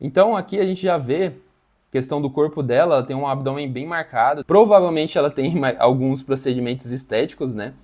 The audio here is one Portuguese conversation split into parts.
Então aqui a gente já vê questão do corpo dela, ela tem um abdômen bem marcado. Provavelmente ela tem alguns procedimentos estéticos, né?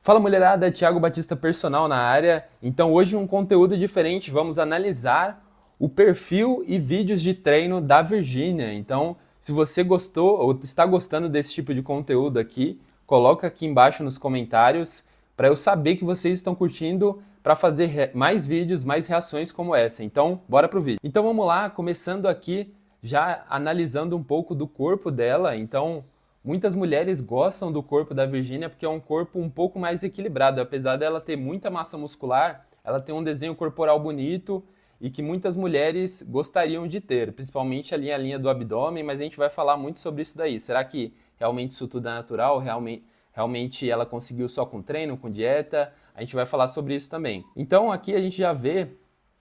Fala mulherada, Thiago Batista Personal na área. Então hoje um conteúdo diferente, vamos analisar o perfil e vídeos de treino da Virgínia. Então, se você gostou ou está gostando desse tipo de conteúdo aqui, coloca aqui embaixo nos comentários para eu saber que vocês estão curtindo para fazer mais vídeos, mais reações como essa. Então, bora pro vídeo. Então vamos lá, começando aqui já analisando um pouco do corpo dela. Então, muitas mulheres gostam do corpo da Virgínia porque é um corpo um pouco mais equilibrado. Apesar dela ter muita massa muscular, ela tem um desenho corporal bonito e que muitas mulheres gostariam de ter, principalmente ali a linha do abdômen, mas a gente vai falar muito sobre isso daí. Será que realmente isso tudo é natural? Realmente ela conseguiu só com treino, com dieta? A gente vai falar sobre isso também. Então aqui a gente já vê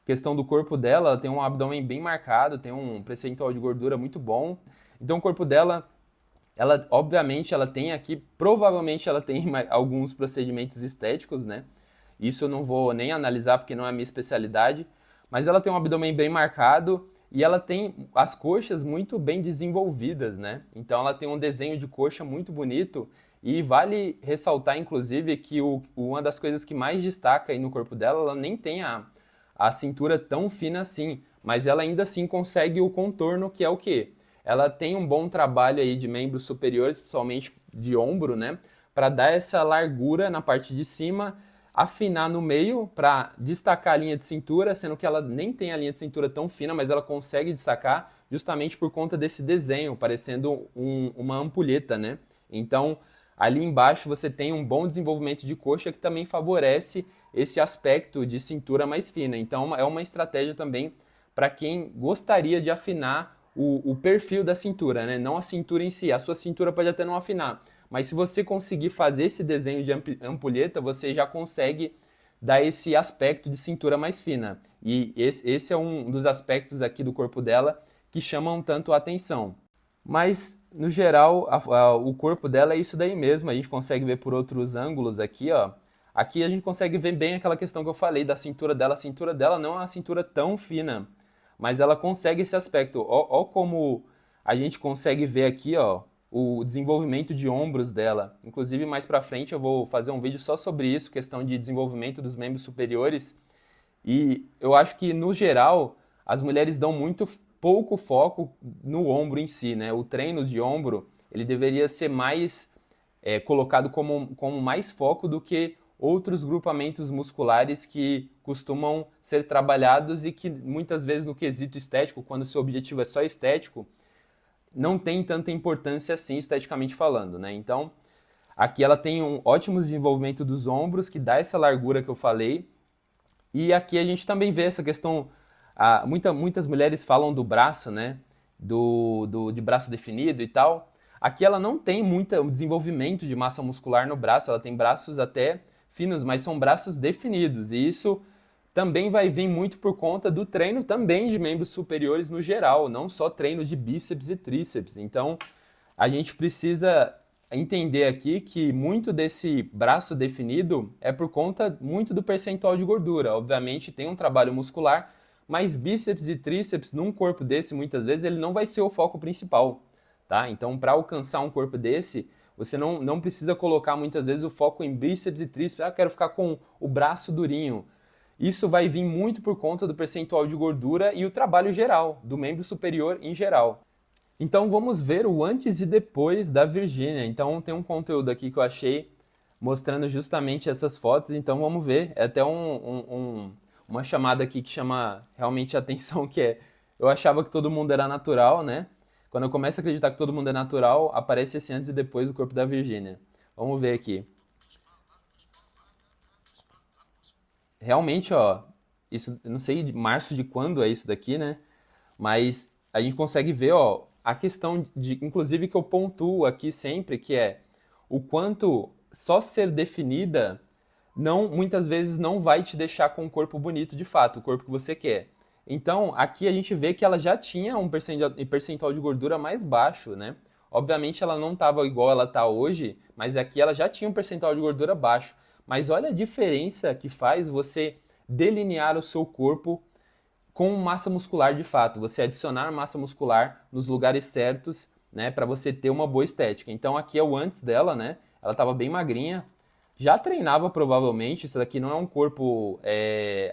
questão do corpo dela, ela tem um abdômen bem marcado, tem um percentual de gordura muito bom. Então o corpo dela, ela obviamente ela tem aqui, provavelmente ela tem alguns procedimentos estéticos, né? Isso eu não vou nem analisar porque não é a minha especialidade, mas ela tem um abdômen bem marcado e ela tem as coxas muito bem desenvolvidas, né? Então ela tem um desenho de coxa muito bonito e vale ressaltar, inclusive, que uma das coisas que mais destaca aí no corpo dela, ela nem tem a cintura tão fina assim, mas ela ainda assim consegue o contorno, que é o quê? Ela tem um bom trabalho aí de membros superiores, principalmente de ombro, né? Para dar essa largura na parte de cima, afinar no meio para destacar a linha de cintura, sendo que ela nem tem a linha de cintura tão fina, mas ela consegue destacar justamente por conta desse desenho, parecendo uma ampulheta, né? Então, ali embaixo você tem um bom desenvolvimento de coxa que também favorece esse aspecto de cintura mais fina. Então, é uma estratégia também para quem gostaria de afinar o perfil da cintura, né? Não a cintura em si. A sua cintura pode até não afinar, mas se você conseguir fazer esse desenho de ampulheta, você já consegue dar esse aspecto de cintura mais fina. E esse é um dos aspectos aqui do corpo dela que chamam tanto a atenção. Mas, no geral, o corpo dela é isso daí mesmo. A gente consegue ver por outros ângulos aqui, ó. Aqui a gente consegue ver bem aquela questão que eu falei da cintura dela. A cintura dela não é uma cintura tão fina, mas ela consegue esse aspecto. Ó como a gente consegue ver aqui, ó, o desenvolvimento de ombros dela. Inclusive, mais pra frente eu vou fazer um vídeo só sobre isso, questão de desenvolvimento dos membros superiores. E eu acho que, no geral, as mulheres dão muito pouco foco no ombro em si, né? O treino de ombro, ele deveria ser mais colocado como mais foco do que outros grupamentos musculares que costumam ser trabalhados e que muitas vezes no quesito estético, quando o seu objetivo é só estético, não tem tanta importância assim esteticamente falando, né? Então, aqui ela tem um ótimo desenvolvimento dos ombros, que dá essa largura que eu falei, e aqui a gente também vê essa questão, muitas mulheres falam do braço, né? De braço definido e tal. Aqui ela não tem muito desenvolvimento de massa muscular no braço, ela tem braços até finos, mas são braços definidos. E isso também vai vir muito por conta do treino também de membros superiores no geral, não só treino de bíceps e tríceps. Então, a gente precisa entender aqui que muito desse braço definido é por conta muito do percentual de gordura. Obviamente tem um trabalho muscular, mas bíceps e tríceps num corpo desse, muitas vezes, ele não vai ser o foco principal, tá? Então, para alcançar um corpo desse, você não precisa colocar muitas vezes o foco em bíceps e tríceps. Ah, quero ficar com o braço durinho. Isso vai vir muito por conta do percentual de gordura e o trabalho geral, do membro superior em geral. Então vamos ver o antes e depois da Virgínia. Então tem um conteúdo aqui que eu achei mostrando justamente essas fotos. Então vamos ver. É até uma chamada aqui que chama realmente a atenção, que é eu achava que todo mundo era natural, né? Quando eu começo a acreditar que todo mundo é natural, aparece esse antes e depois do corpo da Virgínia. Vamos ver aqui. Realmente, ó, isso, eu não sei de março de quando é isso daqui, né? Mas a gente consegue ver, ó, a questão de, inclusive que eu pontuo aqui sempre, que é o quanto só ser definida não muitas vezes não vai te deixar com um corpo bonito de fato, o corpo que você quer. Então, aqui a gente vê que ela já tinha um percentual de gordura mais baixo, né? Obviamente ela não estava igual ela está hoje, mas aqui ela já tinha um percentual de gordura baixo. Mas olha a diferença que faz você delinear o seu corpo com massa muscular de fato, você adicionar massa muscular nos lugares certos, né, para você ter uma boa estética. Então aqui é o antes dela, né? Ela estava bem magrinha, já treinava provavelmente. Isso daqui não é um corpo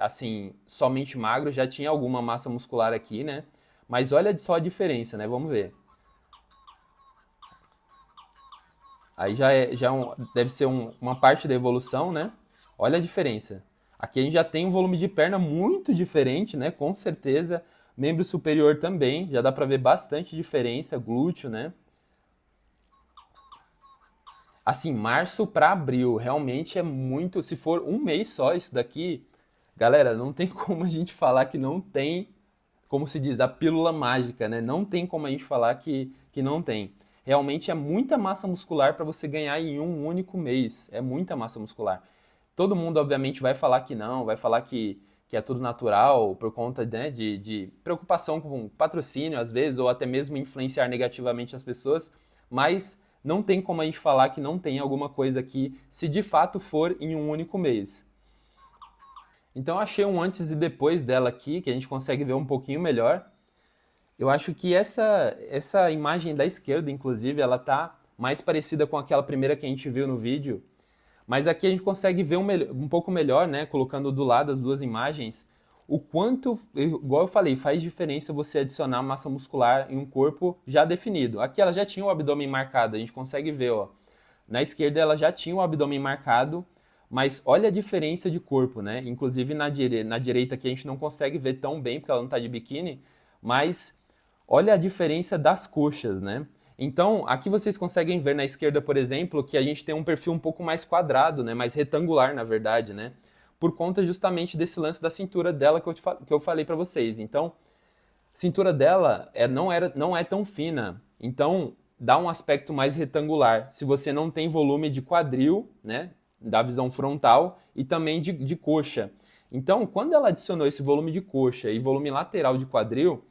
assim somente magro, já tinha alguma massa muscular aqui, né? Mas olha só a diferença, né? Vamos ver. Aí deve ser uma parte da evolução, né? Olha a diferença. Aqui a gente já tem um volume de perna muito diferente, né? Com certeza. Membro superior também, já dá pra ver bastante diferença. Glúteo, né? Assim, março para abril, realmente é muito. Se for um mês só isso daqui, galera, não tem como a gente falar que não tem, como se diz, a pílula mágica, né? Não tem como a gente falar que não tem. Realmente é muita massa muscular para você ganhar em um único mês. É muita massa muscular. Todo mundo, obviamente, vai falar que não, vai falar que é tudo natural, por conta, né, de preocupação com patrocínio, às vezes, ou até mesmo influenciar negativamente as pessoas, mas não tem como a gente falar que não tem alguma coisa aqui, se de fato for em um único mês. Então, eu achei um antes e depois dela aqui, que a gente consegue ver um pouquinho melhor. Eu acho que essa imagem da esquerda, inclusive, ela tá mais parecida com aquela primeira que a gente viu no vídeo, mas aqui a gente consegue ver um pouco melhor, né, colocando do lado as duas imagens, o quanto, igual eu falei, faz diferença você adicionar massa muscular em um corpo já definido. Aqui ela já tinha o abdômen marcado, a gente consegue ver, ó. Na esquerda ela já tinha o abdômen marcado, mas olha a diferença de corpo, né? Inclusive na direita aqui a gente não consegue ver tão bem, porque ela não está de biquíni, mas olha a diferença das coxas, né? Então, aqui vocês conseguem ver na esquerda, por exemplo, que a gente tem um perfil um pouco mais quadrado, né? Mais retangular, na verdade, né? Por conta justamente desse lance da cintura dela que eu falei para vocês. Então, cintura dela não é tão fina. Então, dá um aspecto mais retangular. Se você não tem volume de quadril, né? Da visão frontal e também de coxa. Então, quando ela adicionou esse volume de coxa e volume lateral de quadril,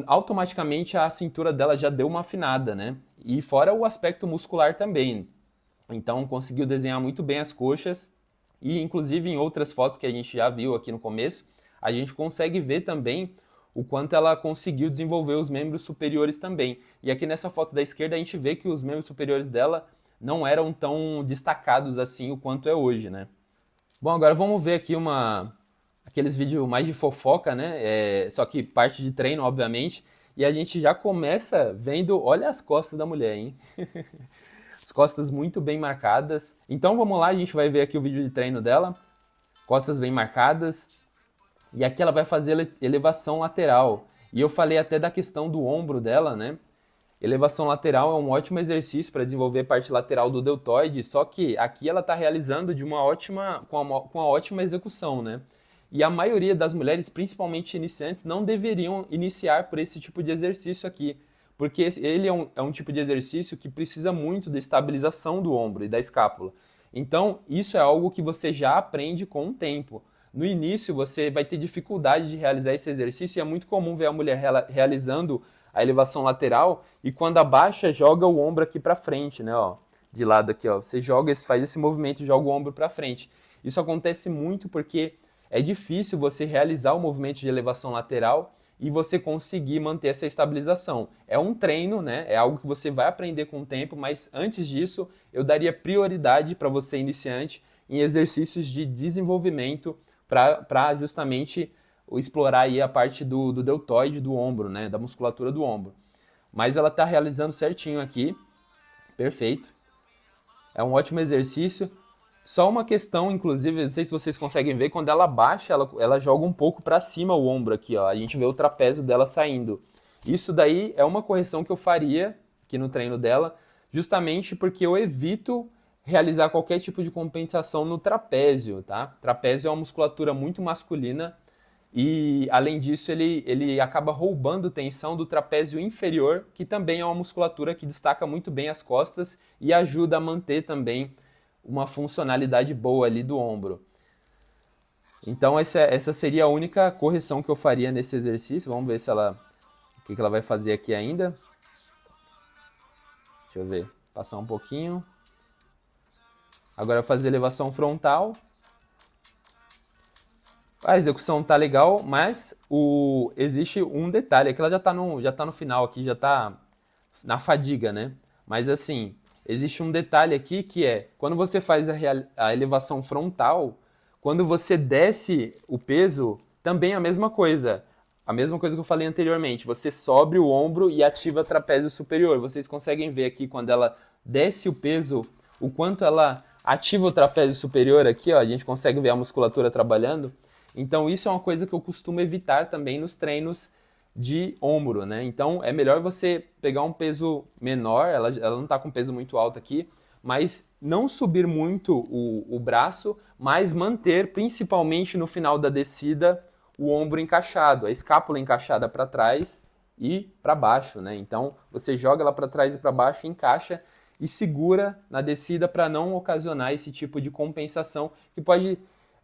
automaticamente a cintura dela já deu uma afinada, né? E fora o aspecto muscular também. Então conseguiu desenhar muito bem as coxas e inclusive em outras fotos que a gente já viu aqui no começo, a gente consegue ver também o quanto ela conseguiu desenvolver os membros superiores também. E aqui nessa foto da esquerda a gente vê que os membros superiores dela não eram tão destacados assim o quanto é hoje, né? Bom, agora vamos ver aqui aqueles vídeos mais de fofoca, né? Só que parte de treino, obviamente. E a gente já começa vendo, olha as costas da mulher, hein? As costas muito bem marcadas. Então vamos lá, a gente vai ver aqui o vídeo de treino dela. Costas bem marcadas. E aqui ela vai fazer elevação lateral. E eu falei até da questão do ombro dela, né? Elevação lateral é um ótimo exercício para desenvolver a parte lateral do deltoide, só que aqui ela está realizando com uma ótima execução, né? E a maioria das mulheres, principalmente iniciantes, não deveriam iniciar por esse tipo de exercício aqui, porque ele é um tipo de exercício que precisa muito da estabilização do ombro e da escápula. Então, isso é algo que você já aprende com o tempo. No início, você vai ter dificuldade de realizar esse exercício e é muito comum ver a mulher realizando a elevação lateral e quando abaixa, joga o ombro aqui para frente, né, ó, de lado aqui, ó. Você faz esse movimento e joga o ombro para frente. Isso acontece muito porque é difícil você realizar o movimento de elevação lateral e você conseguir manter essa estabilização. É um treino, né? É algo que você vai aprender com o tempo, mas antes disso, eu daria prioridade para você iniciante em exercícios de desenvolvimento para justamente explorar aí a parte do deltoide do ombro, né? Da musculatura do ombro. Mas ela está realizando certinho aqui, perfeito. É um ótimo exercício. Só uma questão, inclusive, não sei se vocês conseguem ver, quando ela baixa, ela joga um pouco para cima o ombro aqui, ó. A gente vê o trapézio dela saindo. Isso daí é uma correção que eu faria aqui no treino dela, justamente porque eu evito realizar qualquer tipo de compensação no trapézio, tá? Trapézio é uma musculatura muito masculina e, além disso, ele acaba roubando tensão do trapézio inferior, que também é uma musculatura que destaca muito bem as costas e ajuda a manter também uma funcionalidade boa ali do ombro. Então essa seria a única correção que eu faria nesse exercício. Vamos ver o que ela vai fazer aqui ainda. Deixa eu ver, passar um pouquinho. Agora fazer elevação frontal. A execução tá legal, mas existe um detalhe, é que ela já tá no final aqui, já tá na fadiga, né? Mas assim, existe um detalhe aqui que é, quando você faz a elevação frontal, quando você desce o peso, também é a mesma coisa. A mesma coisa que eu falei anteriormente, você sobe o ombro e ativa o trapézio superior. Vocês conseguem ver aqui quando ela desce o peso, o quanto ela ativa o trapézio superior aqui, ó, a gente consegue ver a musculatura trabalhando. Então isso é uma coisa que eu costumo evitar também nos treinos de ombro, né? Então é melhor você pegar um peso menor, ela não está com peso muito alto aqui, mas não subir muito o braço, mas manter principalmente no final da descida o ombro encaixado, a escápula encaixada para trás e para baixo, né? Então você joga ela para trás e para baixo, encaixa e segura na descida para não ocasionar esse tipo de compensação que pode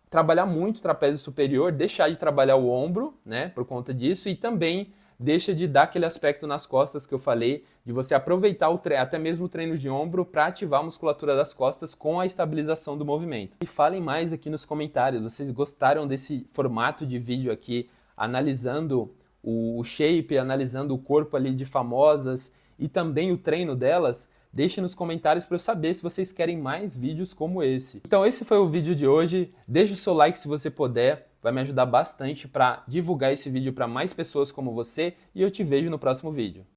trabalhar muito o trapézio superior, deixar de trabalhar o ombro, né, por conta disso, e também deixa de dar aquele aspecto nas costas que eu falei, de você aproveitar até mesmo o treino de ombro para ativar a musculatura das costas com a estabilização do movimento. E falem mais aqui nos comentários, vocês gostaram desse formato de vídeo aqui, analisando o shape, analisando o corpo ali de famosas e também o treino delas? Deixe nos comentários para eu saber se vocês querem mais vídeos como esse. Então esse foi o vídeo de hoje. Deixe o seu like se você puder, vai me ajudar bastante para divulgar esse vídeo para mais pessoas como você e eu te vejo no próximo vídeo.